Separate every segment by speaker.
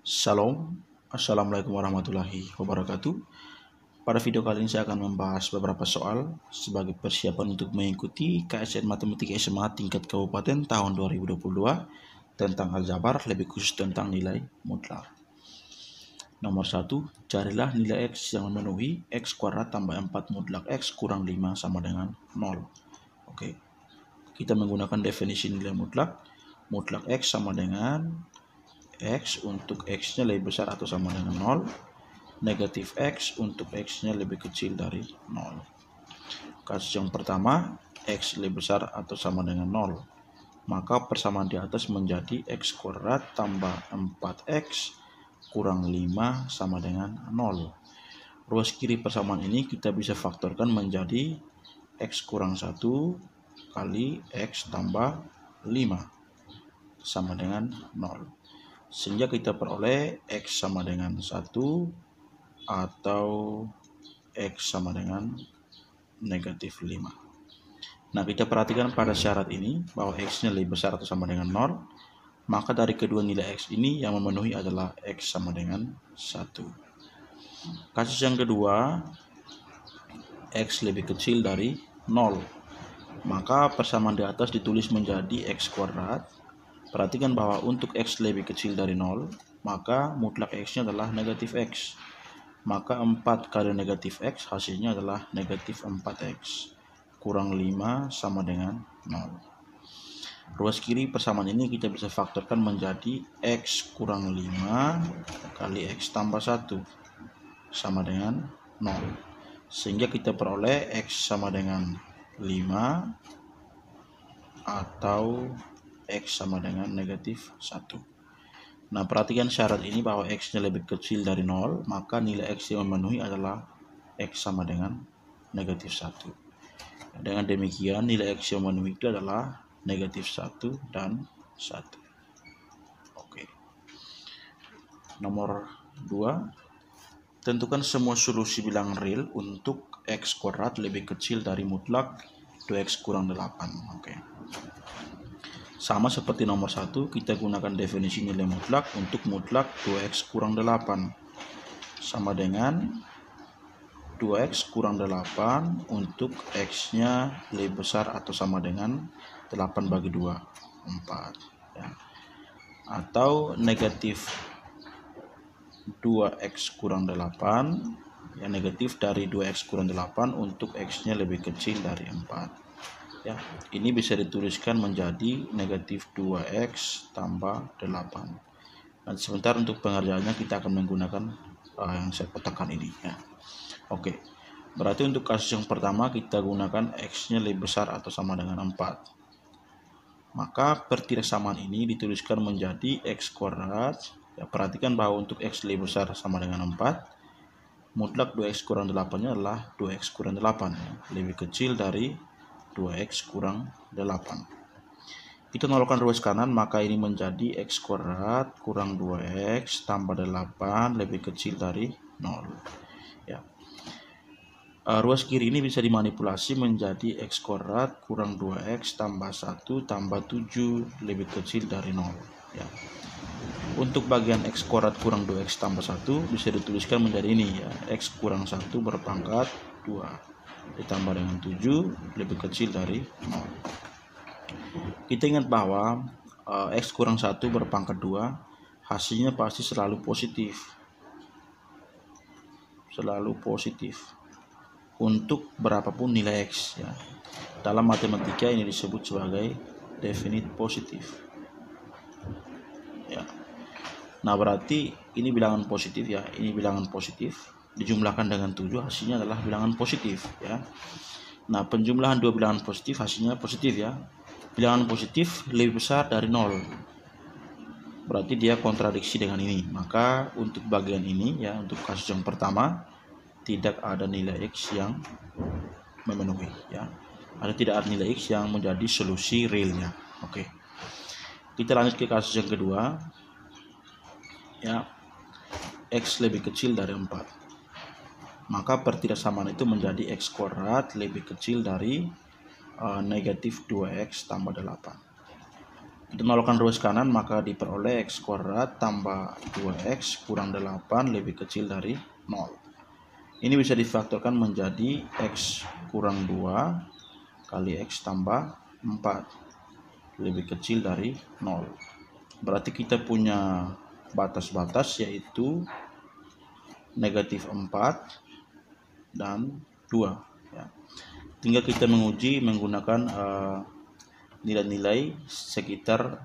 Speaker 1: Shalom, Assalamualaikum warahmatullahi wabarakatuh. Pada video kali ini saya akan membahas beberapa soal sebagai persiapan untuk mengikuti KSN Matematika SMA tingkat kabupaten tahun 2022 tentang aljabar, lebih khusus tentang nilai mutlak. Nomor 1, carilah nilai X yang memenuhi X kuadrat tambah 4 mutlak X kurang 5 sama dengan 0. Oke, kita menggunakan definisi nilai mutlak. Mutlak X sama dengan X untuk X-nya lebih besar atau sama dengan 0, negatif X untuk X-nya lebih kecil dari 0. Kasus yang pertama, X lebih besar atau sama dengan 0. Maka persamaan di atas menjadi X kuadrat tambah 4X kurang 5 sama dengan 0. Ruas kiri persamaan ini kita bisa faktorkan menjadi X kurang 1 kali X tambah 5 sama dengan 0. Sehingga kita peroleh X sama dengan 1 atau X sama dengan negatif 5. Nah, kita perhatikan pada syarat ini bahwa X-nya lebih besar atau sama dengan 0. Maka dari kedua nilai X ini yang memenuhi adalah X sama dengan 1. Kasus yang kedua, X lebih kecil dari 0. Maka persamaan di atas ditulis menjadi X kuadrat. Perhatikan bahwa untuk X lebih kecil dari 0, maka mutlak X-nya adalah negatif X. Maka 4 kali negatif X hasilnya adalah negatif 4X. Kurang 5 sama dengan 0. Ruas kiri persamaan ini kita bisa faktorkan menjadi X kurang 5 kali X tambah 1 sama dengan 0. Sehingga kita peroleh X sama dengan 5 atau X sama dengan negatif 1. Nah, perhatikan syarat ini bahwa X-nya lebih kecil dari 0, maka nilai X yang memenuhi adalah X sama dengan negatif 1. Dengan demikian, nilai X yang memenuhi itu adalah negatif 1 dan 1. Oke. Nomor 2, tentukan semua solusi bilangan real untuk X kuadrat lebih kecil dari mutlak 2X kurang 8. Oke. Sama seperti nomor 1, kita gunakan definisi nilai mutlak untuk mutlak 2X kurang 8. Sama dengan 2X kurang 8 untuk X-nya lebih besar atau sama dengan 8 bagi 2, 4. Ya. Atau negatif 2X kurang 8, yang negatif dari 2X kurang 8 untuk X-nya lebih kecil dari 4. Ya, ini bisa dituliskan menjadi negatif 2X tambah 8. Dan sebentar untuk pengerjaannya kita akan menggunakan yang saya kotakkan ini. Ya. Oke, berarti untuk kasus yang pertama kita gunakan X-nya lebih besar atau sama dengan 4. Maka pertidaksamaan ini dituliskan menjadi X kuadrat. Ya, perhatikan bahwa untuk X lebih besar sama dengan 4, mutlak 2X kurang 8-nya adalah 2X kurang 8. Ya, lebih kecil dari 2X kurang 8. Kita nolkan ruas kanan, maka ini menjadi X kuadrat kurang 2X tambah 8 lebih kecil dari 0. Ya. Ruas kiri ini bisa dimanipulasi menjadi X kuadrat kurang 2X tambah 1 tambah 7 lebih kecil dari 0. Ya. Untuk bagian X kuadrat kurang 2X tambah 1 bisa dituliskan menjadi ini, ya, X kurang 1 berpangkat 2 ditambah dengan 7 lebih kecil dari 0. Kita ingat bahwa X kurang 1 berpangkat 2 hasilnya pasti selalu positif. Selalu positif untuk berapapun nilai X, ya. Dalam matematika ini disebut sebagai definite positif. Ya. Nah, berarti ini bilangan positif, ya. Ini bilangan positif dijumlahkan dengan 7 hasilnya adalah bilangan positif, ya. Nah, penjumlahan dua bilangan positif hasilnya positif, ya. Bilangan positif lebih besar dari 0. Berarti dia kontradiksi dengan ini. Maka untuk bagian ini, ya, untuk kasus yang pertama tidak ada nilai X yang memenuhi, ya. Atau tidak ada nilai X yang menjadi solusi realnya. Oke. Kita lanjut ke kasus yang kedua. Ya. X lebih kecil dari 4. Maka pertidaksamaan itu menjadi X kuadrat lebih kecil dari negatif 2X tambah 8. Kita nolkan ruas kanan, maka diperoleh x kuadrat tambah 2x kurang 8 lebih kecil dari 0. Ini bisa difaktorkan menjadi x kurang 2 kali x tambah 4 lebih kecil dari 0. Berarti kita punya batas-batas yaitu negatif 4 dan 2. Ya. Tinggal kita menguji menggunakan nilai-nilai sekitar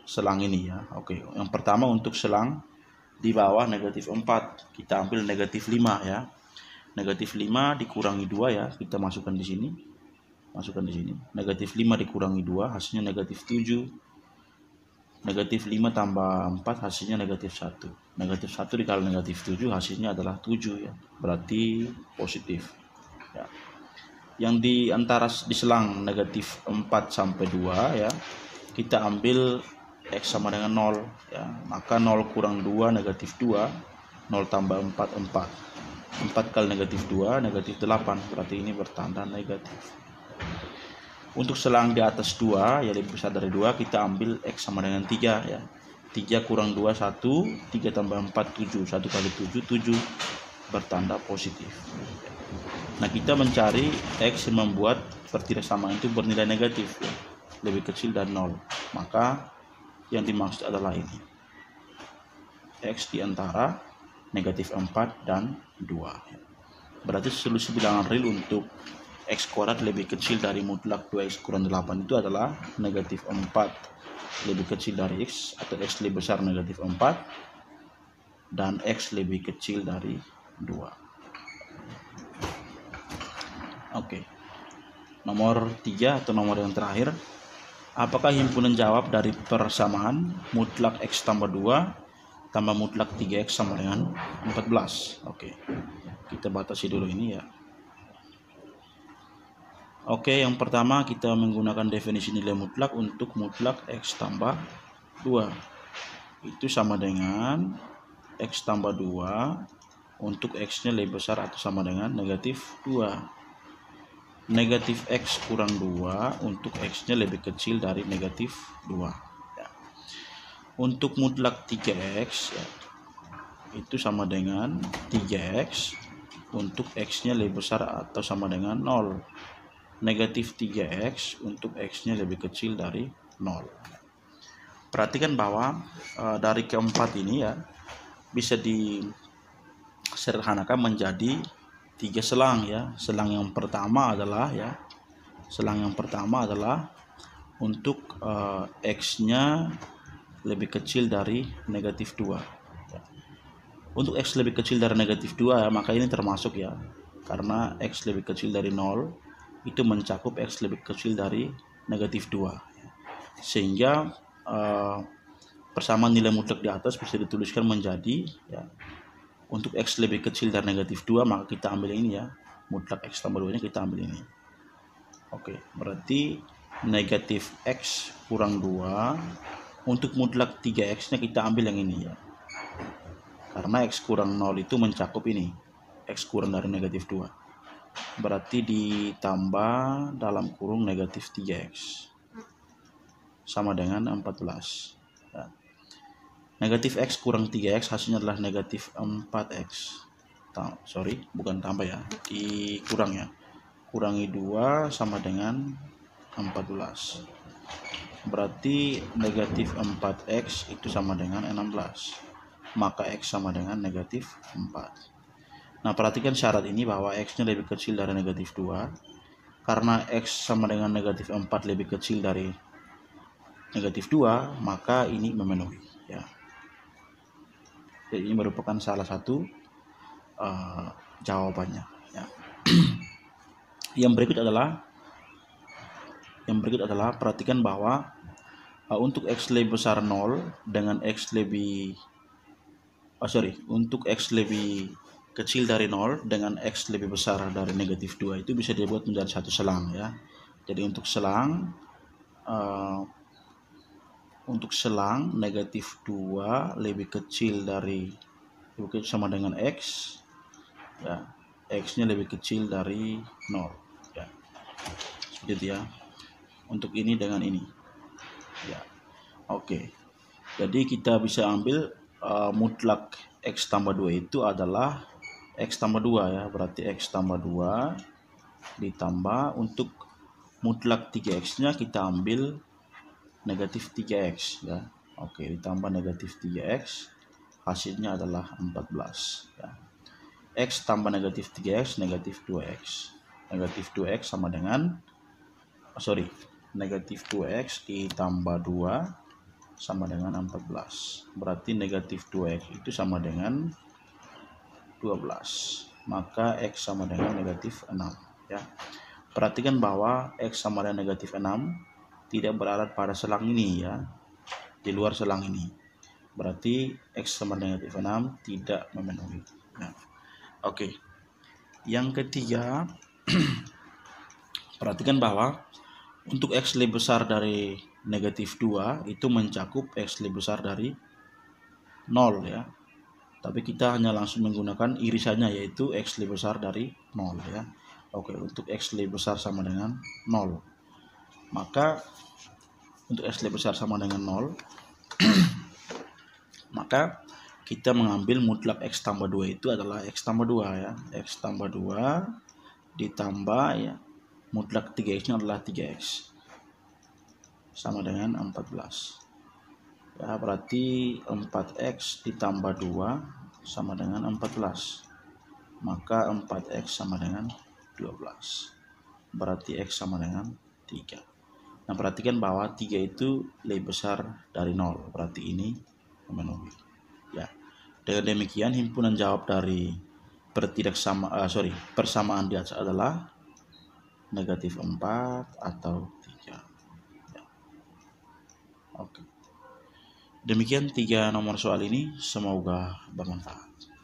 Speaker 1: selang ini ya. Oke, yang pertama untuk selang di bawah negatif 4, kita ambil negatif 5 ya. Negatif 5 dikurangi 2 ya, kita masukkan di sini. Masukkan di sini. Negatif 5 dikurangi 2 hasilnya negatif 7. Negatif 5 tambah 4 hasilnya negatif 1. Negatif 1 dikali negatif 7 hasilnya adalah 7 ya. Berarti positif. Ya. Yang di antara di selang negatif 4 sampai 2 ya, kita ambil x sama dengan 0 ya. Maka 0 kurang 2 negatif 2, 0 tambah 4 4 kali negatif 2 negatif 8, berarti ini bertanda negatif. Untuk selang di atas 2 ya lebih besar dari 2, kita ambil x sama dengan 3 ya. 3 kurang 2 1, 3 tambah 4 7, 1 kali 7 7, bertanda positif. Nah, kita mencari x yang membuat pertidaksamaan itu bernilai negatif ya, lebih kecil dari 0. Maka yang dimaksud adalah ini, x di antara negatif 4 dan 2. Berarti solusi bilangan real untuk x kuadrat lebih kecil dari mutlak 2x kurang 8 itu adalah negatif 4 lebih kecil dari x, atau x lebih besar negatif 4 dan x lebih kecil dari 2. Oke. Nomor 3 atau nomor yang terakhir, apakah himpunan jawab dari persamaan mutlak x tambah 2 tambah mutlak 3x sama dengan 14? Oke. Kita batasi dulu ini ya. Oke, yang pertama kita menggunakan definisi nilai mutlak untuk mutlak x tambah 2. Itu sama dengan x tambah 2 untuk x-nya lebih besar atau sama dengan negatif 2. Negatif x kurang 2 untuk x-nya lebih kecil dari negatif 2. Ya. Untuk mutlak 3x ya, itu sama dengan 3x untuk x-nya lebih besar atau sama dengan 0. Negatif 3x untuk x-nya lebih kecil dari 0. Perhatikan bahwa dari keempat ini ya bisa disederhanakan menjadi 3 selang ya. Selang yang pertama adalah untuk x-nya lebih kecil dari negatif 2. Ya. Untuk x lebih kecil dari negatif 2 ya, maka ini termasuk ya. Karena x lebih kecil dari 0 itu mencakup x lebih kecil dari negatif 2. Sehingga persamaan nilai mutlak di atas bisa dituliskan menjadi ya, untuk x lebih kecil dari negatif 2 maka kita ambil ini ya, mutlak x tambah 2 nya kita ambil ini. Oke, berarti negatif x kurang 2 untuk mutlak 3x nya kita ambil yang ini ya, karena x kurang 0 itu mencakup ini, x kurang dari negatif 2, berarti ditambah dalam kurung negatif 3x sama dengan 14 ya. Negatif x kurang 3x hasilnya adalah negatif 4x. Bukan tambah ya, dikurang ya. Kurangi 2 sama dengan 14. Berarti negatif 4x itu sama dengan 16. Maka x sama dengan negatif 4. Nah, perhatikan syarat ini bahwa x-nya lebih kecil dari negatif 2. Karena x sama dengan negatif 4 lebih kecil dari negatif 2, maka ini memenuhi ya. Jadi ini merupakan salah satu jawabannya ya. Yang berikut adalah perhatikan bahwa untuk x lebih besar 0 dengan untuk x lebih kecil dari 0 dengan x lebih besar dari negatif 2 itu bisa dibuat menjadi satu selang ya. Jadi untuk selang negatif 2 lebih kecil sama dengan x ya, x-nya lebih kecil dari 0 ya. Seperti itu ya. Untuk ini dengan ini ya. Oke. Jadi kita bisa ambil mutlak X tambah 2 itu adalah X tambah 2 ya. Berarti X tambah 2 ditambah untuk mutlak 3X-nya kita ambil negatif 3X ya. Oke, ditambah negatif 3X, hasilnya adalah 14 ya. X tambah negatif 3X negatif 2X. Negatif 2X sama dengan negatif 2X ditambah 2 sama dengan 14. Berarti negatif 2X itu sama dengan 12. Maka X sama dengan negatif 6 ya. Perhatikan bahwa X sama dengan negatif 6 tidak berada pada selang ini ya, di luar selang ini. Berarti X sama dengan negatif 6 tidak memenuhi ya. Oke. Yang ketiga, perhatikan bahwa untuk X lebih besar dari negatif 2 itu mencakup X lebih besar dari 0 ya. Tapi kita hanya langsung menggunakan irisannya, yaitu X lebih besar dari 0 ya. Oke, untuk X lebih besar sama dengan 0. Maka untuk X lebih besar sama dengan 0 maka kita mengambil mutlak X tambah 2 itu adalah X tambah 2 ya. X tambah 2 ditambah ya, mutlak 3X nya adalah 3X sama dengan 14 ya. Berarti 4X ditambah 2 sama dengan 14, maka 4X sama dengan 12. Berarti X sama dengan 3. Nah, perhatikan bahwa 3 itu lebih besar dari 0, berarti ini memenuhi ya. Dengan demikian himpunan jawab dari persamaan di atas adalah negatif 4 atau 3 ya. Oke. Demikian 3 nomor soal ini, semoga bermanfaat.